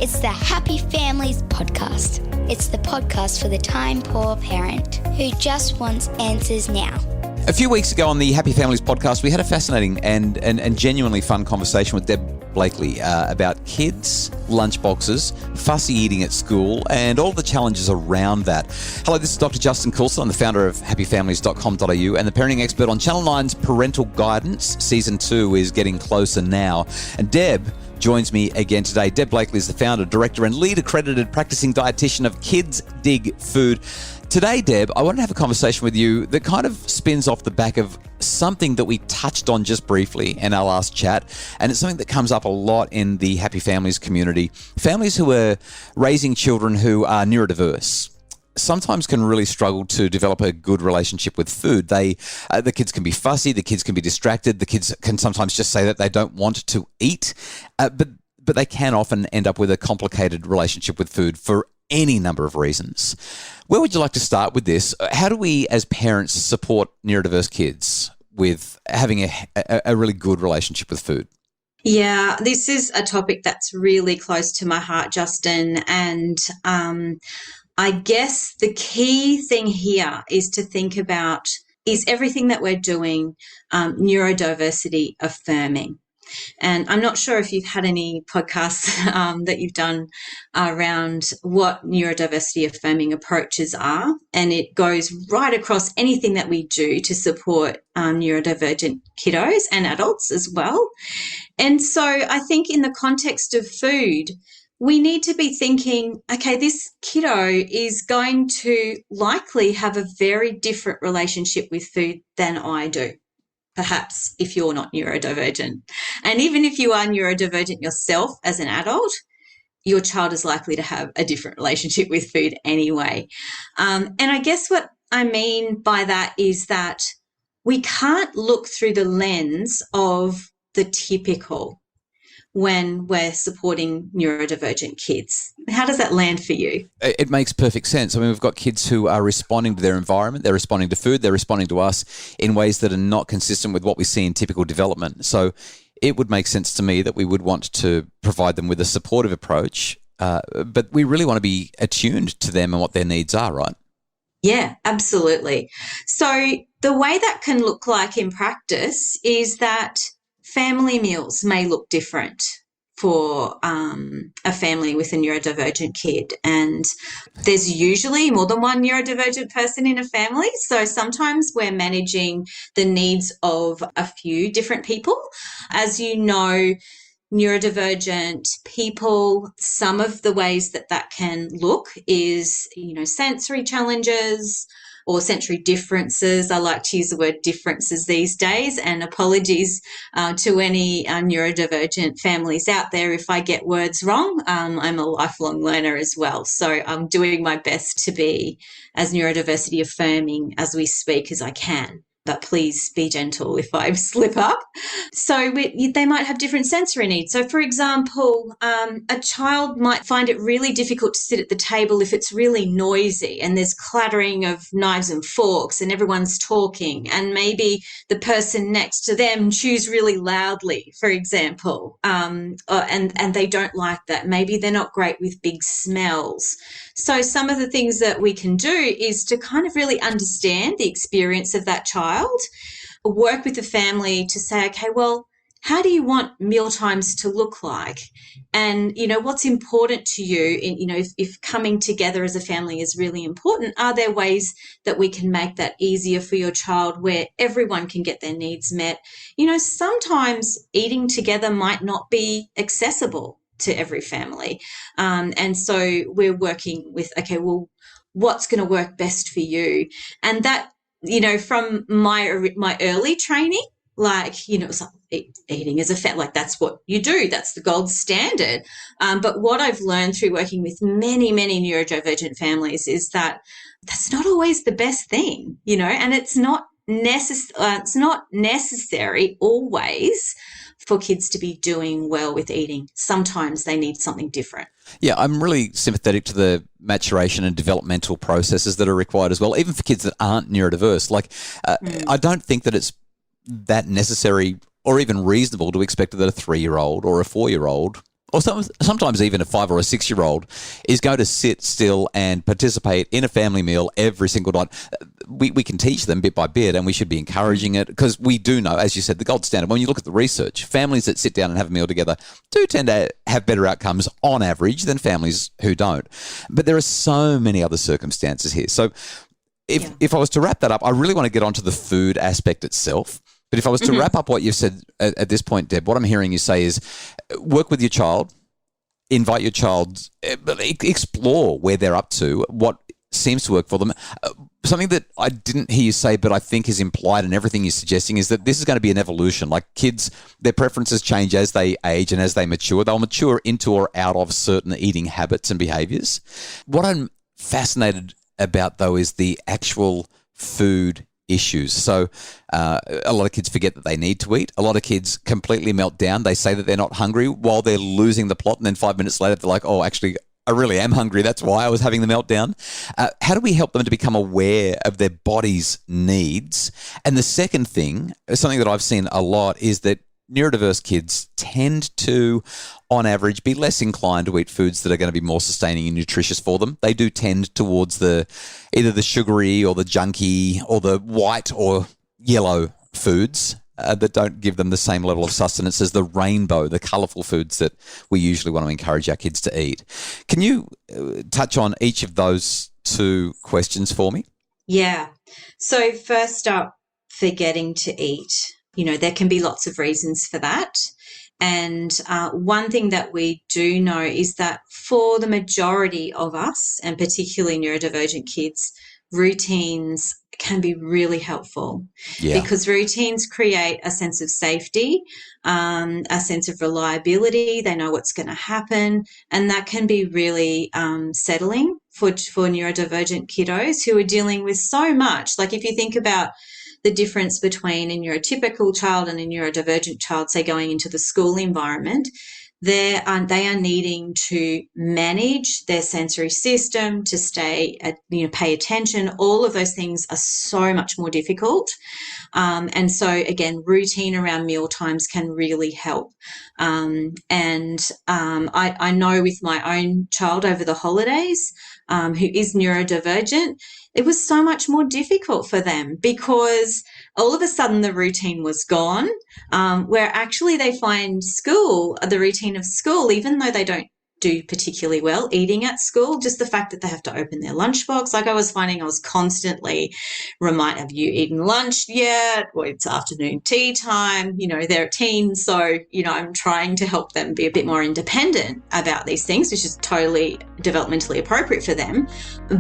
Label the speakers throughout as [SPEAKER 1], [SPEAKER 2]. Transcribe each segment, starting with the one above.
[SPEAKER 1] It's the Happy Families podcast. It's the podcast for the time-poor parent who just wants answers now.
[SPEAKER 2] A few weeks ago on the Happy Families podcast, we had a fascinating and genuinely fun conversation with Deb Blakely about kids, lunchboxes, fussy eating at school, and all the challenges around that. Hello, this is Dr. Justin Coulson. I'm the founder of happyfamilies.com.au and the parenting expert on Channel 9's Parental Guidance. Season 2 is getting closer now. And Deb joins me again today. Deb Blakely is the founder, director, and lead accredited practicing dietitian of Kids Dig Food. Today, Deb, I want to have a conversation with you that kind of spins off the back of something that we touched on just briefly in our last chat, and it's something that comes up a lot in the Happy Families community. Families who are raising children who are neurodiverse sometimes can really struggle to develop a good relationship with food. The kids can be fussy, the kids can be distracted, the kids can sometimes just say that they don't want to eat, but they can often end up with a complicated relationship with food for any number of reasons. Where would you like to start with this? How do we as parents support neurodiverse kids with having a really good relationship with food?
[SPEAKER 3] Yeah, this is a topic that's really close to my heart, Justin. And I guess the key thing here is to think about, is everything that we're doing neurodiversity affirming? And I'm not sure if you've had any podcasts that you've done around what neurodiversity affirming approaches are. And it goes right across anything that we do to support neurodivergent kiddos and adults as well. And so I think in the context of food, we need to be thinking, okay, this kiddo is going to likely have a very different relationship with food than I do. Perhaps if you're not neurodivergent. And even if you are neurodivergent yourself as an adult, your child is likely to have a different relationship with food anyway. And I guess what I mean by that is that we can't look through the lens of the typical when we're supporting neurodivergent kids. How does that land for you?
[SPEAKER 2] It makes perfect sense. I mean, we've got kids who are responding to their environment, they're responding to food, they're responding to us in ways that are not consistent with what we see in typical development. So it would make sense to me that we would want to provide them with a supportive approach, but we really want to be attuned to them and what their needs are, right?
[SPEAKER 3] Yeah, absolutely. So the way that can look like in practice is that family meals may look different for a family with a neurodivergent kid, and there's usually more than one neurodivergent person in a family, so sometimes we're managing the needs of a few different people. As you know, neurodivergent people, some of the ways that can look is, sensory challenges or sensory differences. I like to use the word differences these days, and apologies to any neurodivergent families out there if I get words wrong. I'm a lifelong learner as well, so I'm doing my best to be as neurodiversity affirming as we speak as I can. But please be gentle if I slip up. So they might have different sensory needs. So, for example, a child might find it really difficult to sit at the table if it's really noisy and there's clattering of knives and forks and everyone's talking, and maybe the person next to them chews really loudly, for example, and they don't like that. Maybe they're not great with big smells. So some of the things that we can do is to kind of really understand the experience of that child, work with the family to say, okay, well, how do you want meal times to look like? And, what's important to you, if coming together as a family is really important, are there ways that we can make that easier for your child where everyone can get their needs met? Sometimes eating together might not be accessible to every family. And so we're working with, okay, well, what's going to work best for you? And that, from my early training, it's like eating as a family, like that's what you do. That's the gold standard. But what I've learned through working with many, many neurodivergent families is that that's not always the best thing, and it's not necessary always for kids to be doing well with eating. Sometimes they need something different.
[SPEAKER 2] Yeah, I'm really sympathetic to the maturation and developmental processes that are required as well, even for kids that aren't neurodiverse. I don't think that it's that necessary or even reasonable to expect that a 3-year-old or a 4-year-old or sometimes even a 5 or a 6-year-old is going to sit still and participate in a family meal every single night. We can teach them bit by bit, and we should be encouraging it, because we do know, as you said, the gold standard. When you look at the research, families that sit down and have a meal together do tend to have better outcomes on average than families who don't. But there are so many other circumstances here. So if I was to wrap that up, I really want to get onto the food aspect itself. But if I was to wrap up what you've said at this point, Deb, what I'm hearing you say is work with your child, invite your child, explore where they're up to, what seems to work for them. Something that I didn't hear you say, but I think is implied in everything you're suggesting, is that this is going to be an evolution. Like kids, their preferences change as they age and as they mature. They'll mature into or out of certain eating habits and behaviours. What I'm fascinated about, though, is the actual food issues. So a lot of kids forget that they need to eat. A lot of kids completely melt down. They say that they're not hungry while they're losing the plot, and then 5 minutes later they're like, oh, actually, I really am hungry. That's why I was having the meltdown. How do we help them to become aware of their body's needs? And the second thing, something that I've seen a lot, is that neurodiverse kids tend to, on average, be less inclined to eat foods that are going to be more sustaining and nutritious for them. They do tend towards either the sugary or the junky or the white or yellow foods that don't give them the same level of sustenance as the rainbow, the colourful foods that we usually want to encourage our kids to eat. Can you touch on each of those two questions for me?
[SPEAKER 3] Yeah. So first up, forgetting to eat. There can be lots of reasons for that. And one thing that we do know is that for the majority of us, and particularly neurodivergent kids, routines can be really helpful because routines create a sense of safety, a sense of reliability. They know what's going to happen, and that can be really settling for neurodivergent kiddos who are dealing with so much. Like if you think about the difference between a neurotypical child and a neurodivergent child, say going into the school environment, they are needing to manage their sensory system, to pay attention. All of those things are so much more difficult. And so, again, routine around meal times can really help. I know with my own child over the holidays, who is neurodivergent, it was so much more difficult for them because all of a sudden the routine was gone, where actually they find the routine of school, even though they don't do particularly well eating at school, just the fact that they have to open their lunchbox. Like I was finding I was constantly reminded, have you eaten lunch yet? Well, it's afternoon tea time. They're teens. So, I'm trying to help them be a bit more independent about these things, which is totally developmentally appropriate for them.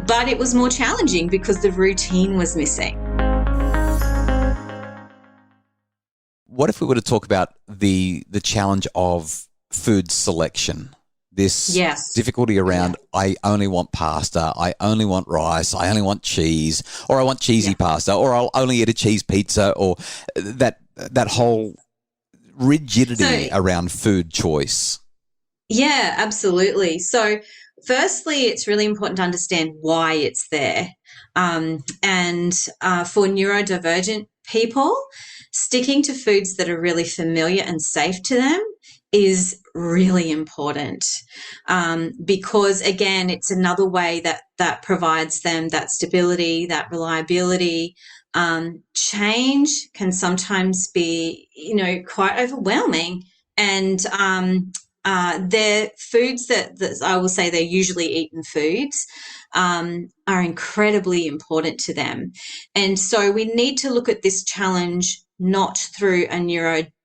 [SPEAKER 3] But it was more challenging because the routine was missing.
[SPEAKER 2] What if we were to talk about the challenge of food selection? This difficulty around, I only want pasta, I only want rice, I only want cheese, or I want cheesy pasta, or I'll only eat a cheese pizza, or that whole rigidity around food choice.
[SPEAKER 3] Yeah, absolutely. So firstly, it's really important to understand why it's there. For neurodivergent people, sticking to foods that are really familiar and safe to them is really important because, again, it's another way that provides them that stability, that reliability. Change can sometimes be, quite overwhelming, and they're foods that I will say they're usually eaten foods are incredibly important to them. And so we need to look at this challenge not through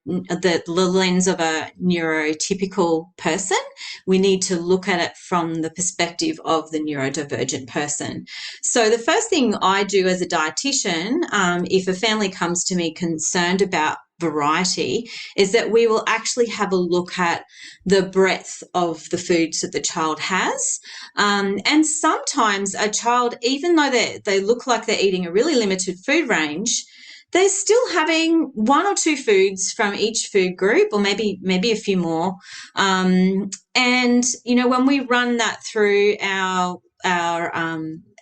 [SPEAKER 3] the lens of a neurotypical person. We need to look at it from the perspective of the neurodivergent person. So the first thing I do as a dietitian, if a family comes to me concerned about variety, is that we will actually have a look at the breadth of the foods that the child has. And sometimes a child, even though they look like they're eating a really limited food range, they're still having one or two foods from each food group, or maybe a few more. And when we run that through our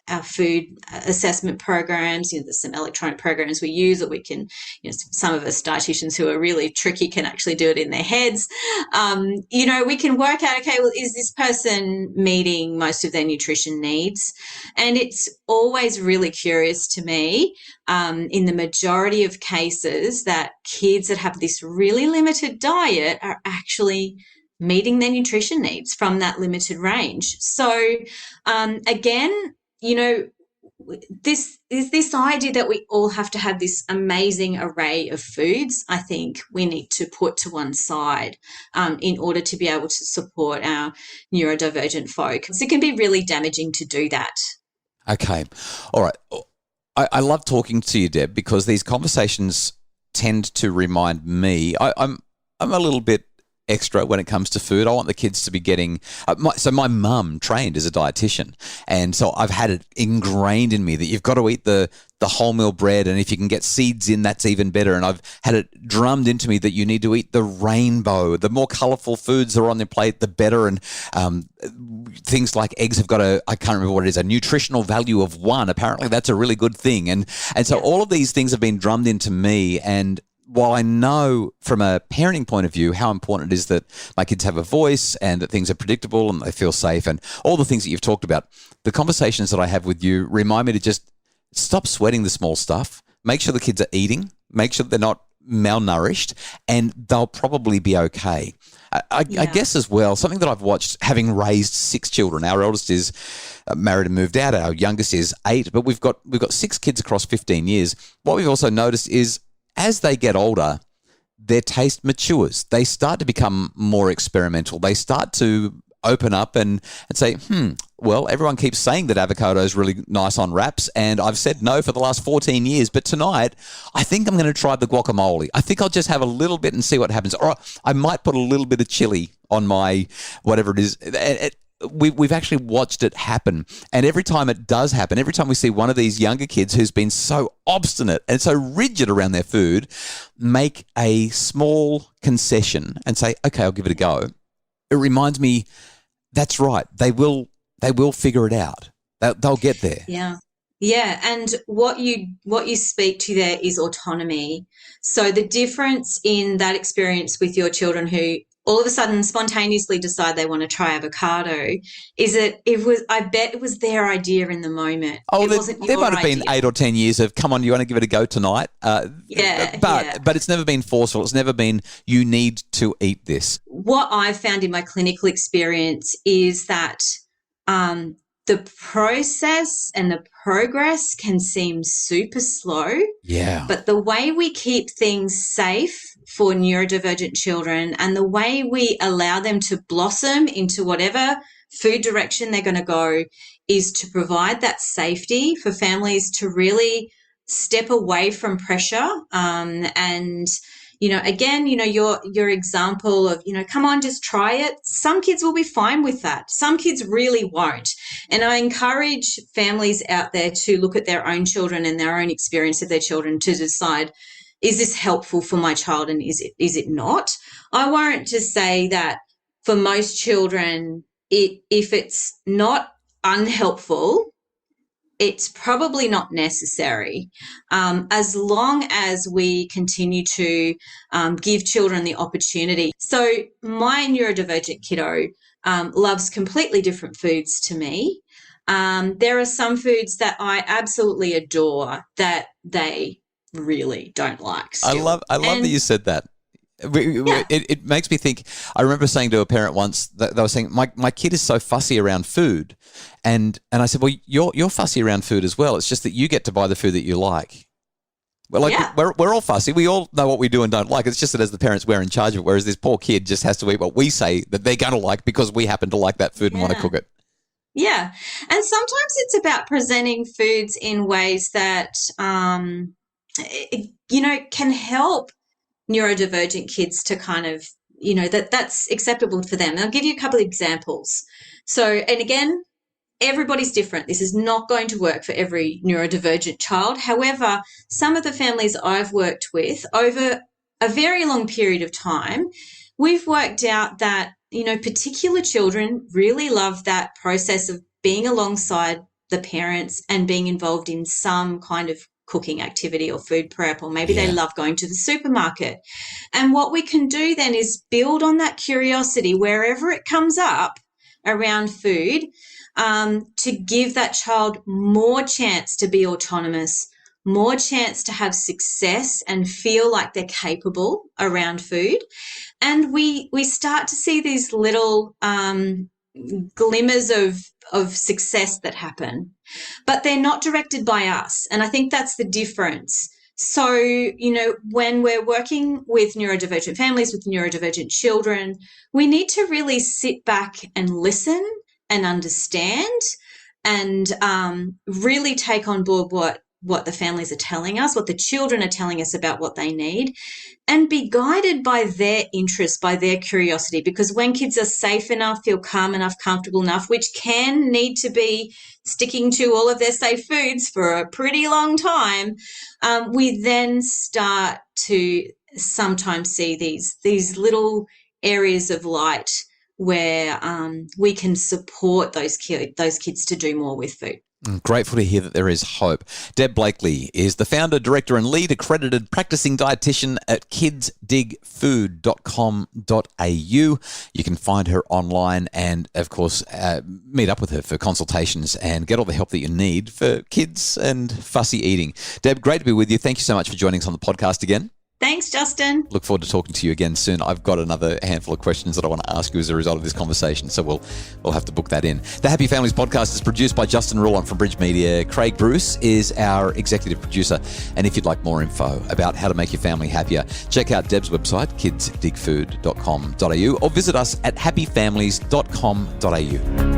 [SPEAKER 3] our food assessment programs. There's some electronic programs we use, or we can, some of us dietitians who are really tricky can actually do it in their heads. We can work out, okay, well, is this person meeting most of their nutrition needs? And it's always really curious to me, in the majority of cases, that kids that have this really limited diet are actually meeting their nutrition needs from that limited range. So again, this idea that we all have to have this amazing array of foods, I think we need to put to one side in order to be able to support our neurodivergent folk. So it can be really damaging to do that.
[SPEAKER 2] Okay. All right. I love talking to you, Deb, because these conversations tend to remind me, I'm a little bit extra when it comes to food. I want the kids to be getting my mum trained as a dietitian, and so I've had it ingrained in me that you've got to eat the wholemeal bread, and if you can get seeds in, that's even better. And I've had it drummed into me that you need to eat the rainbow. The more colourful foods that are on their plate, the better. And things like eggs have got I can't remember what it is, a nutritional value of 1. Apparently that's a really good thing. And so all of these things have been drummed into me. And while I know from a parenting point of view how important it is that my kids have a voice and that things are predictable and they feel safe and all the things that you've talked about, the conversations that I have with you remind me to just stop sweating the small stuff, make sure the kids are eating, make sure they're not malnourished, and they'll probably be okay. I guess as well, something that I've watched, having raised 6 children, our eldest is married and moved out, our youngest is 8, but we've got 6 kids across 15 years. What we've also noticed is as they get older, their taste matures. They start to become more experimental. They start to open up and say, well, everyone keeps saying that avocado is really nice on wraps, and I've said no for the last 14 years, but tonight I think I'm going to try the guacamole. I think I'll just have a little bit and see what happens. Or I might put a little bit of chili on my whatever it is. We've actually watched it happen. And every time it does happen, every time we see one of these younger kids who's been so obstinate and so rigid around their food, make a small concession and say, okay, I'll give it a go. It reminds me, that's right. They will figure it out. They'll get there.
[SPEAKER 3] Yeah. Yeah. And what you speak to there is autonomy. So the difference in that experience with your children who all of a sudden spontaneously decide they want to try avocado is that I bet it was their idea in the moment.
[SPEAKER 2] Oh, there might have been 8 or 10 years of, come on, you want to give it a go tonight? But it's never been forceful. It's never been, you need to eat this.
[SPEAKER 3] What I've found in my clinical experience is that the process and the progress can seem super slow.
[SPEAKER 2] Yeah.
[SPEAKER 3] But the way we keep things safe for neurodivergent children and the way we allow them to blossom into whatever food direction they're going to go is to provide that safety for families to really step away from pressure. Your example of, come on, just try it. Some kids will be fine with that. Some kids really won't. And I encourage families out there to look at their own children and their own experience of their children to decide, is this helpful for my child and is it not? I won't just say that for most children, if it's not unhelpful, it's probably not necessary, as long as we continue to give children the opportunity. So my neurodivergent kiddo loves completely different foods to me. There are some foods that I absolutely adore that they really don't like still.
[SPEAKER 2] I love that you said that. It makes me think. I remember saying to a parent once that they were saying, my kid is so fussy around food, and I said, well, you're fussy around food as well. It's just that you get to buy the food that you like. Well, we're all fussy. We all know what we do and don't like. It's just that as the parents, we're in charge of it. Whereas this poor kid just has to eat what we say that they're going to like because we happen to like that food and want to cook it.
[SPEAKER 3] Yeah, and sometimes it's about presenting foods in ways that can help neurodivergent kids to kind of, that's acceptable for them. And I'll give you a couple of examples. So, and again, everybody's different. This is not going to work for every neurodivergent child. However, some of the families I've worked with over a very long period of time, we've worked out that, particular children really love that process of being alongside the parents and being involved in some kind of cooking activity or food prep, or maybe they love going to the supermarket. And what we can do then is build on that curiosity wherever it comes up around food, to give that child more chance to be autonomous, more chance to have success and feel like they're capable around food. And we start to see these little glimmers of success that happen, but they're not directed by us. And I think that's the difference. So, when we're working with neurodivergent families, with neurodivergent children, we need to really sit back and listen and understand and really take on board what the families are telling us, what the children are telling us about what they need, and be guided by their interest, by their curiosity. Because when kids are safe enough, feel calm enough, comfortable enough, which can need to be sticking to all of their safe foods for a pretty long time, we then start to sometimes see these little areas of light where we can support those kids to do more with food.
[SPEAKER 2] Grateful to hear that there is hope. Deb Blakely is the founder, director and lead accredited practicing dietitian at kidsdigfood.com.au. You can find her online and, of course, meet up with her for consultations and get all the help that you need for kids and fussy eating. Deb, great to be with you. Thank you so much for joining us on the podcast again.
[SPEAKER 3] Thanks, Justin.
[SPEAKER 2] Look forward to talking to you again soon. I've got another handful of questions that I want to ask you as a result of this conversation, so we'll have to book that in. The Happy Families podcast is produced by Justin Rulon from Bridge Media. Craig Bruce is our executive producer. And if you'd like more info about how to make your family happier, check out Deb's website, kidsdigfood.com.au, or visit us at happyfamilies.com.au.